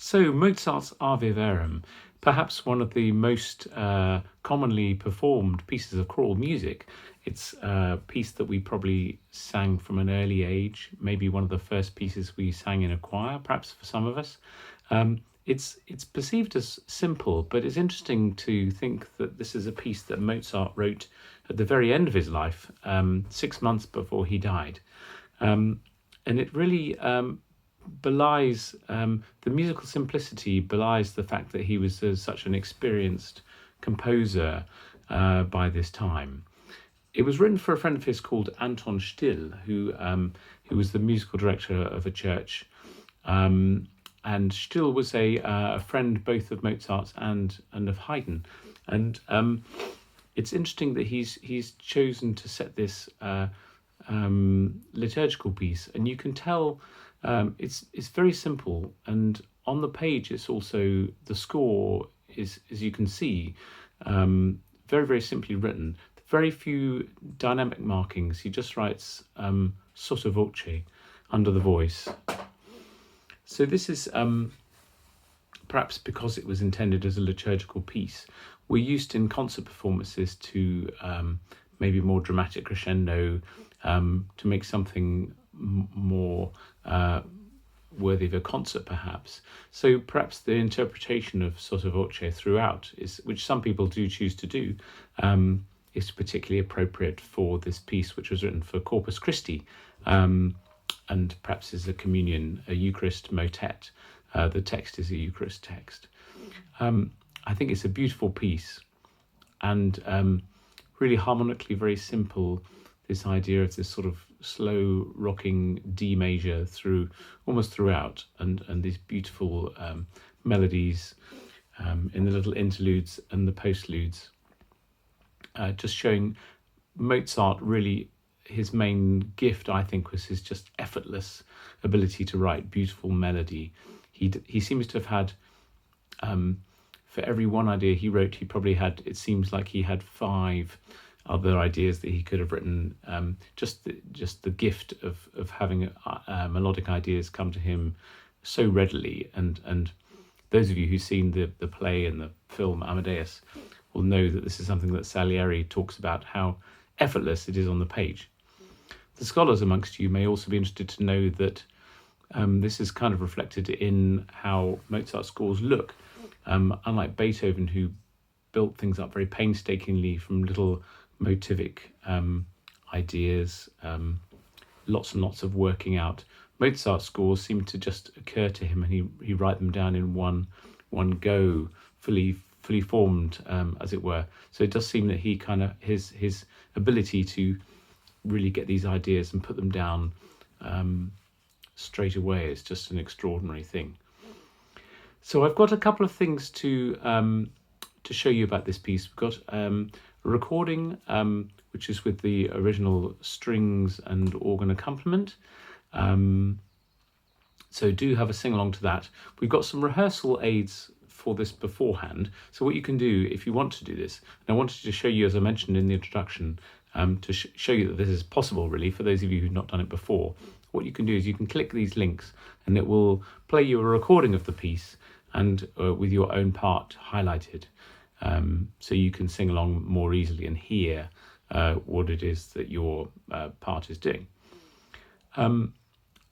So Mozart's Ave Verum, perhaps one of the most commonly performed pieces of choral music. It's a piece that we probably sang from an early age, maybe one of the first pieces we sang in a choir, perhaps for some of us. It's perceived as simple, but it's interesting to think that this is a piece that Mozart wrote at the very end of his life, 6 months before he died. And it really belies the musical simplicity, belies the fact that he was such an experienced composer by this time. It was written for a friend of his called Anton Still, who was the musical director of a church. And Still was a friend both of Mozart's and of Haydn. And it's interesting that he's chosen to set this liturgical piece, and you can tell it's very simple. And on the page, it's also the score is, as you can see, very, very simply written. Very few dynamic markings. He just writes sotto voce, under the voice. So this is perhaps because it was intended as a liturgical piece. We're used in concert performances to maybe more dramatic crescendo, to make something more worthy of a concert, perhaps. So perhaps the interpretation of sotto voce throughout, which some people do choose to do, is particularly appropriate for this piece, which was written for Corpus Christi, and perhaps is a communion, a Eucharist motet. The text is a Eucharist text. I think it's a beautiful piece, and really harmonically very simple. This idea of this sort of slow rocking D major almost throughout, and these beautiful melodies in the little interludes and the postludes, just showing Mozart really. His main gift, I think, was his just effortless ability to write beautiful melody. He seems to have had, for every one idea he wrote, he probably had, it seems like he had 5 other ideas that he could have written. Just the gift of having melodic ideas come to him so readily. And those of you who've seen the play and the film Amadeus will know that this is something that Salieri talks about, how effortless it is on the page. The scholars amongst you may also be interested to know that this is kind of reflected in how Mozart scores look. Unlike Beethoven, who built things up very painstakingly from little motivic ideas, lots and lots of working out, Mozart's scores seem to just occur to him, and he write them down in one go, fully formed, as it were. So it does seem that he kind of his ability to really get these ideas and put them down straight away is just an extraordinary thing. So I've got a couple of things to show you about this piece. We've got a recording, which is with the original strings and organ accompaniment. So do have a sing along to that. We've got some rehearsal aids for this beforehand. So what you can do if you want to do this, and I wanted to show you, as I mentioned in the introduction, to show you that this is possible, really, for those of you who've not done it before. What you can do is you can click these links, and it will play you a recording of the piece, and with your own part highlighted, so you can sing along more easily and hear what it is that your part is doing.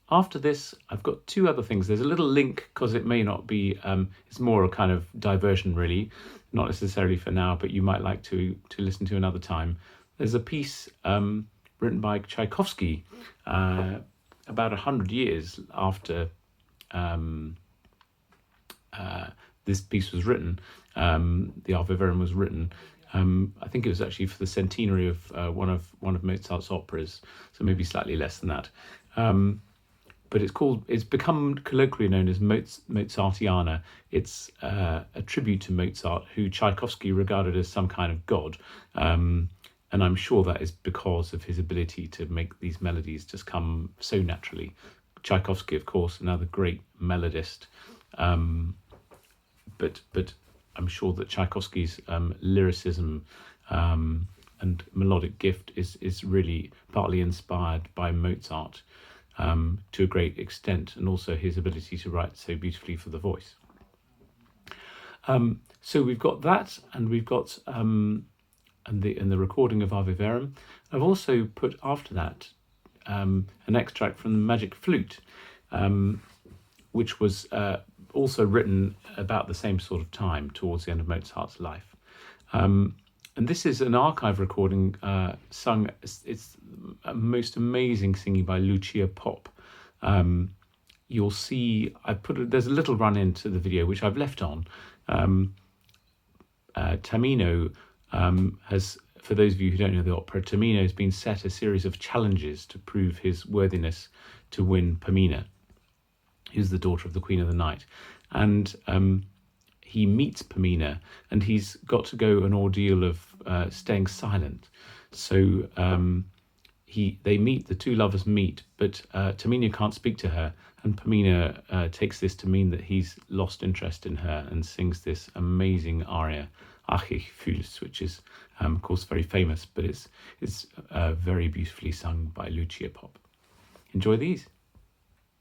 After this, I've got 2 other things. There's a little link, because it may not be, it's more a kind of diversion, really, not necessarily for now, but you might like to listen to another time. There's a piece written by Tchaikovsky about 100 years after this piece was written. The Ave Verum was written. I think it was actually for the centenary of one of Mozart's operas, so maybe slightly less than that. But it's become colloquially known as Mozartiana. It's a tribute to Mozart, who Tchaikovsky regarded as some kind of god. And I'm sure that is because of his ability to make these melodies just come so naturally. Tchaikovsky, of course, another great melodist. But I'm sure that Tchaikovsky's lyricism and melodic gift is really partly inspired by Mozart. to a great extent, and also his ability to write so beautifully for the voice. So we've got that, and we've got and the recording of Ave Verum. I've also put after that an extract from the Magic Flute, which was also written about the same sort of time, towards the end of Mozart's life. And this is an archive recording sung. It's a most amazing singing by Lucia Pop. You'll see there's a little run into the video which I've left on. Tamino has, for those of you who don't know the opera, Tamino has been set a series of challenges to prove his worthiness to win Pamina, who's the daughter of the Queen of the Night. And he meets Pamina, and he's got to go an ordeal of staying silent. So they meet, the two lovers meet, but Tamino can't speak to her, and Pamina takes this to mean that he's lost interest in her, and sings this amazing aria, Ach ich fühl's, which is of course very famous, but it's very beautifully sung by Lucia Pop. Enjoy these.